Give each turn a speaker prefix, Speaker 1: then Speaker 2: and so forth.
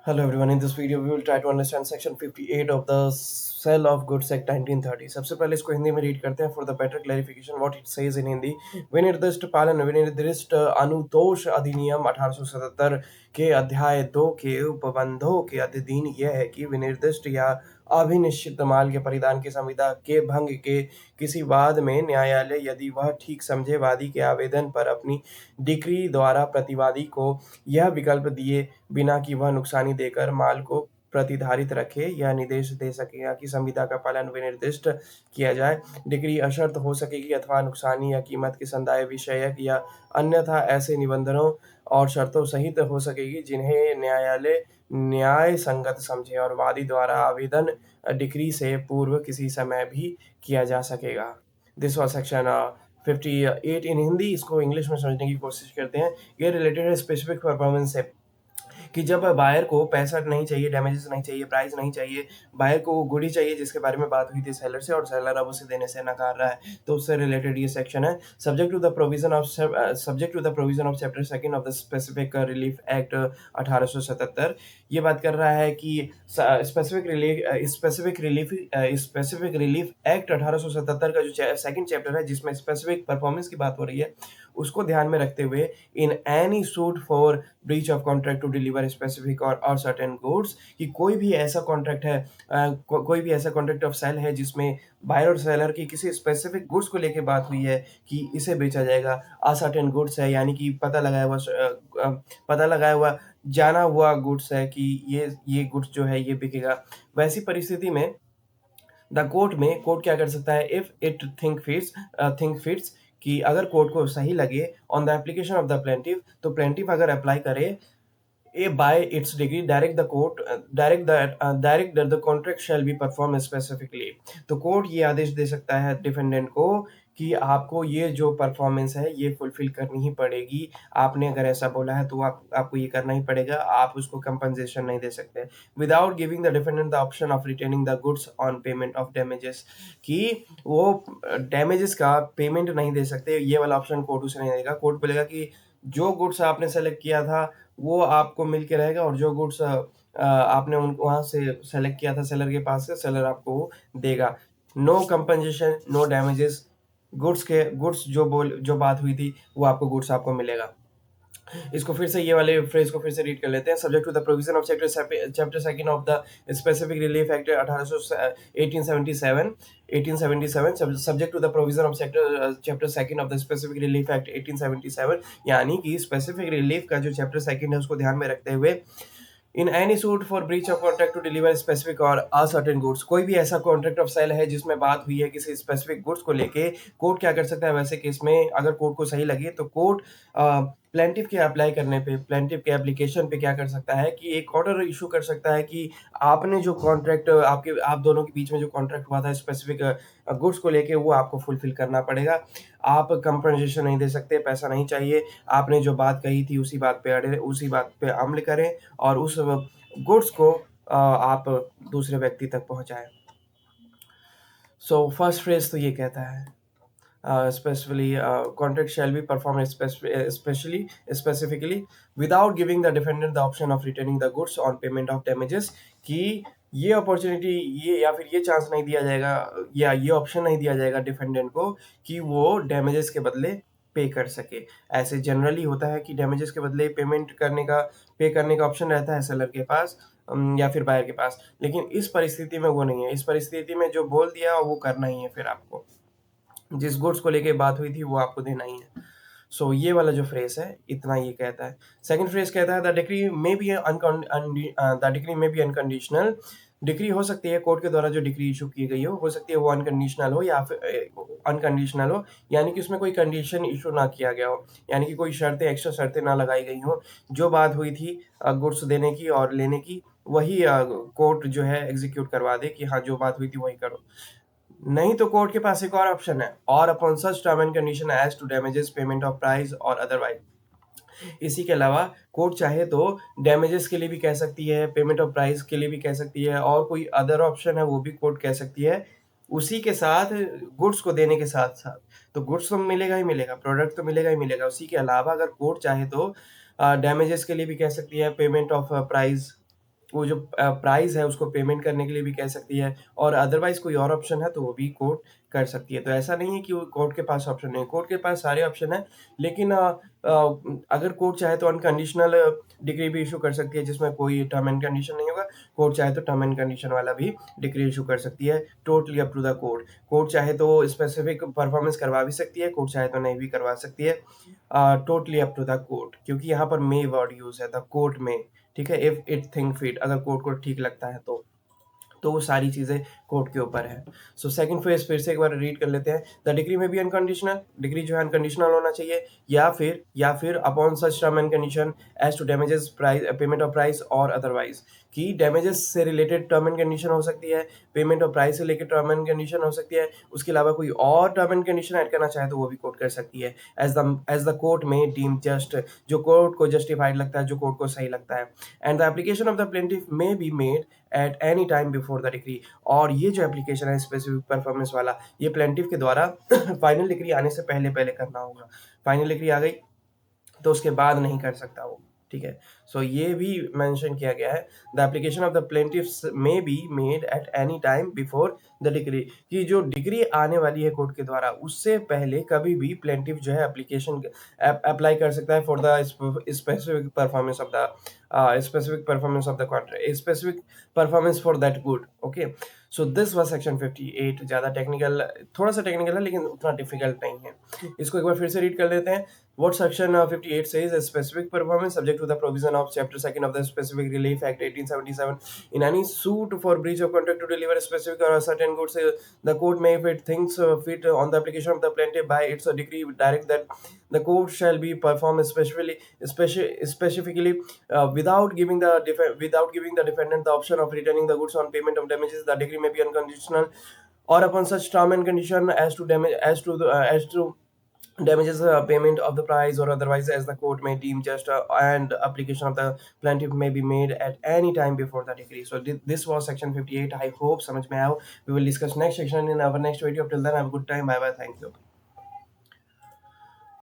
Speaker 1: Hello everyone, in this video we will try to understand section 58 of the Sale of Goods Act 1930. सबसे पहले इसको हिंदी में read करते हैं for the better clarification what it says in Hindi. विनिर्दिष्ट पालन विनिर्दिष्ट अनुतोष अधिनियम 1877 के अध्याय 2 के उपबंधों के अधीन यह है कि विनिर्दिष्ट या अभिनिश्चित माल के परिधान की संविदा के भंग के किसी वाद में न्यायालय यदि वह ठीक समझे वादी के आवेदन पर अपनी डिक्री द्वारा प्रतिवादी को यह विकल्प दिए बिना कि वह नुकसानी देकर माल को प्रतिधारित रखे या निर्देश दे सकेगा कि संविदा का पालन विनिर्दिष्ट किया जाए। डिक्री अशर्त हो सकेगी अथवा नुकसानी या कीमत के संदाय विषयक या अन्यथा ऐसे निबंधनों और शर्तों सहित हो सकेगी जिन्हें न्यायालय न्याय संगत समझे और वादी द्वारा आवेदन डिक्री से पूर्व किसी समय भी किया जा सकेगा। दिस वाज सेक्शन 58 इन हिंदी। इसको इंग्लिश में समझने की कोशिश करते हैं। ये रिलेटेड है स्पेसिफिक परफॉर्मेंस से कि जब बायर को पैसा नहीं चाहिए, डैमेजेस नहीं चाहिए, प्राइस नहीं चाहिए, बायर को वो गुड ही चाहिए जिसके बारे में बात हुई थी सेलर से और सेलर अब उसे देने से नकार रहा है, तो उससे रिलेटेड ये सेक्शन है। Subject to the provision of chapter second of the specific relief act 1877। ये बात कर रहा है कि स्पेसिफिक रिलीफ एक्ट 1877 का जो सेकंड चैप्टर है जिसमें स्पेसिफिक परफॉर्मेंस की बात हो रही है, उसको ध्यान में रखते हुए in any suit for breach of contract to deliver specific और सर्टेन गुड्स, कि कोई भी ऐसा कॉन्ट्रैक्ट है, कोई भी ऐसा कॉन्ट्रैक्ट ऑफ सेल है जिसमें बायर और सेलर की किसी स्पेसिफिक गुड्स को लेके बात हुई है कि इसे बेचा जाएगा। असर्टेन गुड्स है यानी कि पता लगाया हुआ जाना हुआ गुड्स है कि ये गुड्स जो है ये बिकेगा। वैसी परिस्थिति में कोर्ट क्या कर सकता है, इफ इट थिंक फिट्स, कि अगर कोर्ट को सही लगे on the application of the plaintiff, तो प्लेंटिफ अगर अप्लाई करे by its degree direct that the contract shall be performed specifically, तो कोर्ट ये आदेश दे सकता है डिफेंडेंट को कि आपको ये जो परफॉर्मेंस है ये फुलफिल करनी ही पड़ेगी। आपने अगर ऐसा बोला है तो आपको ये करना ही पड़ेगा, आप उसको कंपनसेशन नहीं दे सकते। Without giving the defendant the option of retaining the goods on payment of damages, कि वो डैमेजेस का पेमेंट नहीं दे सकते, ये वाला ऑप्शन कोर्ट उसे नहीं देगा। कोर्ट बोलेगा कि जो गुड्स आपने सेलेक्ट किया था वो आपको मिल के रहेगा और जो गुड्स आपने उनको वहाँ से सेलेक्ट किया था सेलर के पास से, सेलर आपको वो देगा। No compensation, no damages, goods जो बात हुई थी वो आपको गुड्स आपको मिलेगा। इसको फिर से ये वाले फ्रेज को फिर से रीड कर लेते हैं। Subject to the provision of chapter second of the specific relief act 1877 subject to the provision of chapter second of the specific relief act 1877, यानी कि स्पेसिफिक रिलीफ का जो चैप्टर सेकंड है उसको ध्यान में रखते हुए in any suit for breach of contract to deliver specific और असर्टेन गुड्स, कोई भी ऐसा कॉन्ट्रैक्ट ऑफ सेल है जिसमें बात हुई है किसी स्पेसिफिक गुड्स को लेके, कोर्ट क्या कर सकता है वैसे केस में, अगर कोर्ट को सही लगे तो कोर्ट प्लेंटिफ के अप्लाई करने पे, प्लेंटिफ के एप्लीकेशन पे क्या कर सकता है कि एक ऑर्डर इशू कर सकता है कि आपने जो कॉन्ट्रैक्ट आप दोनों के बीच में जो कॉन्ट्रैक्ट हुआ था स्पेसिफिक गुड्स को लेके वो आपको फुलफिल करना पड़ेगा। आप कंपनसेशन नहीं दे सकते, पैसा नहीं चाहिए, आपने जो बात कही थी उसी बात पे अड़े, उसी बात पे अमल करें और उस गुड्स को आप दूसरे व्यक्ति तक पहुंचाएं। सो फर्स्ट फ्रेज तो ये कहता है contract shall be performed specifically without giving the defendant the option of returning the goods on payment of damages, कि ये अपॉर्चुनिटी ये या फिर ये चांस नहीं दिया जाएगा या ये ऑप्शन नहीं दिया जाएगा डिफेंडेंट को कि वो डैमेजेस के बदले पे कर सके। ऐसे जनरली होता है कि डैमेजेस के बदले पे करने का ऑप्शन रहता है सेलर के पास या फिर बायर के पास, लेकिन इस परिस्थिति में वो नहीं है। इस परिस्थिति में जो बोल दिया वो करना ही है, फिर आपको जिस गुड्स को लेके बात हुई थी वो आपको देना ही है। सो ये वाला जो फ्रेज है इतना ये कहता है। सेकंड फ्रेज कहता है द डिक्री में बी अनकंडीशनल, डिक्री हो सकती है कोर्ट के द्वारा जो डिक्री इशू की गई हो सकती है वो अनकंडीशनल हो या फिर अनकंडीशनल हो, यानी कि उसमें कोई कंडीशन इशू ना किया गया हो, यानी कि कोई शर्तें एक्स्ट्रा शर्तें ना लगाई गई हो। जो बात हुई थी गुड्स देने की और लेने की वही कोर्ट जो है एग्जीक्यूट करवा दे कि हाँ जो बात हुई थी वही करो। नहीं तो कोर्ट के पास एक और ऑप्शन है, और upon such term and condition as to damages payment of price और अदरवाइज। इसी के अलावा कोर्ट चाहे तो डैमेजेस के लिए भी कह सकती है, पेमेंट ऑफ प्राइस के लिए भी कह सकती है, और कोई अदर ऑप्शन है वो भी कोर्ट कह सकती है उसी के साथ गुड्स को देने के साथ साथ। तो गुड्स तो मिलेगा ही मिलेगा, प्रोडक्ट तो मिलेगा ही मिलेगा। उसी के अलावा अगर कोर्ट चाहे तो डैमेजेस के लिए भी कह सकती है, पेमेंट ऑफ प्राइस वो जो प्राइस है उसको पेमेंट करने के लिए भी कह सकती है, और अदरवाइज़ कोई और ऑप्शन है तो वो भी कोर्ट कर सकती है। तो ऐसा नहीं है कि वो कोर्ट के पास ऑप्शन नहीं है, कोर्ट के पास सारे ऑप्शन हैं, लेकिन अगर कोर्ट चाहे तो अनकंडीशनल डिक्री भी इश्यू कर सकती है जिसमें कोई टर्म एंड कंडीशन नहीं होगा। कोर्ट चाहे तो टर्म एंड कंडीशन वाला भी डिक्री इश्यू कर सकती है, totally up to the court. Court चाहे तो स्पेसिफिक परफॉर्मेंस करवा भी सकती है, कोर्ट चाहे तो नहीं भी करवा सकती है, totally up to the court, क्योंकि यहाँ पर मे वर्ड यूज़ है, द कोर्ट में, ठीक है? इफ इट थिंक फिट, अगर कोर्ट को ठीक लगता है तो वो सारी चीज़ें कोर्ट के ऊपर है। सो सेकंड फेज फिर से एक बार रीड कर लेते हैं। द डिग्री में भी अनकंडीशनल, डिग्री जो है अनकंडीशनल होना चाहिए, या फिर upon such term and condition as to damages price, payment of price और अदरवाइज, कि डैमेजेस से रिलेटेड टर्म एंड कंडीशन हो सकती है, पेमेंट ऑफ प्राइस से लेकर टर्म एंड कंडीशन हो सकती है, उसके अलावा कोई और टर्म एंड कंडीशन ऐड करना चाहे तो वो भी कोर्ट कर सकती है, एज द कोर्ट में डीम जस्ट, जो कोर्ट को जस्टिफाइड लगता है, जो कोर्ट को सही लगता है। And the application of the plaintiff may be made at any time before the degree, और ये जो एप्लीकेशन है स्पेसिफिक परफॉर्मेंस वाला, ये प्लेंटिफ के द्वारा फाइनल डिग्री आने से पहले पहले करना होगा। फाइनल डिग्री आ गई तो उसके बाद नहीं कर सकता वो, ठीक है? सो ये भी मेंशन किया गया है, the application of the plaintiffs may be made at any time before the decree, कि जो डिग्री आने वाली है कोर्ट के द्वारा उससे पहले कभी भी प्लेंटिफ जो है एप्लीकेशन अप्लाई कर सकता है for the specific performance of the specific performance of the contract, specific performance for that good. Okay, so this was section 58। ज़्यादा टेक्निकल, थोड़ा सा टेक्निकल है लेकिन उतना डिफिकल्ट नहीं है। इसको एक बार फिर से रीड कर लेते हैं। What section 58 says a specific performance subject to the provision of Chapter 2 of the Specific Relief Act 1877. In any suit for breach of contract to deliver a specific or a certain goods, the court may, if it thinks fit, on the application of the plaintiff by its decree, direct that the court shall be performed specifically without giving the defendant the option of returning the goods on payment of damages. The decree may be unconditional or upon such term and condition as to damage as to damages payment of the price or otherwise as the court may deem just, and application of the plaintiff may be made at any time before the decree. So this was section 58. I hope samajh mein aayo. We will discuss next section in our next video. Till then, have a good time. Bye bye. Thank you.